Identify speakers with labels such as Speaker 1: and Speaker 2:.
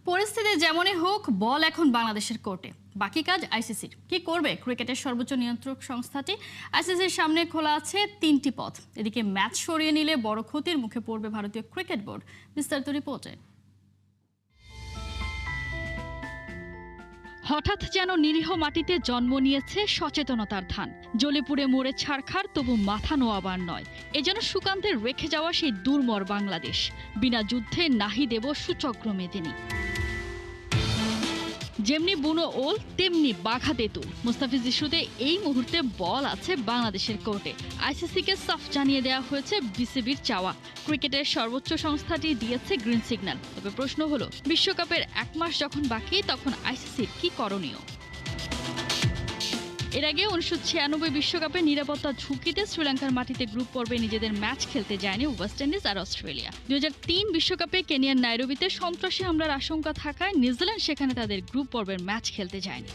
Speaker 1: পরিস্থিতি যেমনই হোক, বল এখন বাংলাদেশের কোর্টে। বাকি কাজ আইসিসির। কি করবে ক্রিকেটের সর্বোচ্চ নিয়ন্ত্রক সংস্থাটি? আইসিসির সামনে খোলা আছে 3টি পথ। এদিকে ম্যাচ সরিয়ে নিলে বড় ক্ষতির মুখে পড়বে ভারতীয় ক্রিকেট বোর্ড। বিস্তারিত রিপোর্টে।
Speaker 2: হঠাৎ যেন নিরীহ মাটিতে জন্ম নিয়েছে সচেতনতার ধান। জ্বলে পুড়ে মরে ছারখার, তবু মাথা নোয়াবার নয়। এ যেন সুকান্তে রেখে যাওয়া সেই দুর্মর বাংলাদেশ। বিনা যুদ্ধে নাহি দেব সুচক্র মেদিনী। যেমনি বুনো ওল তেমনি বাঘা তেঁতুল। মুস্তাফিজ ইস্যুতে এই মুহূর্তে বল আছে বাংলাদেশের কোর্টে। আইসিসিকে সাফ জানিয়ে দেওয়া হয়েছে বিসিবির চাওয়া। ক্রিকেটের সর্বোচ্চ সংস্থাটি দিয়েছে গ্রিন সিগন্যাল। তবে প্রশ্ন হলো, বিশ্বকাপের 1 মাস যখন বাকি, তখন আইসিসির কি করণীয়? এর আগে 1996 বিশ্বকাপে নিরাপত্তা ঝুঁকিতে শ্রীলঙ্কার মাটিতে গ্রুপ পর্বে নিজেদের ম্যাচ খেলতে যায়নি ওয়েস্ট ইন্ডিজ আর অস্ট্রেলিয়া। 2003 বিশ্বকাপে কেনিয়ার নাইরোবিতে সন্ত্রাসী হামলার আশঙ্কা থাকায় নিউজিল্যান্ড সেখানে তাদের গ্রুপ পর্বের ম্যাচ খেলতে যায়নি।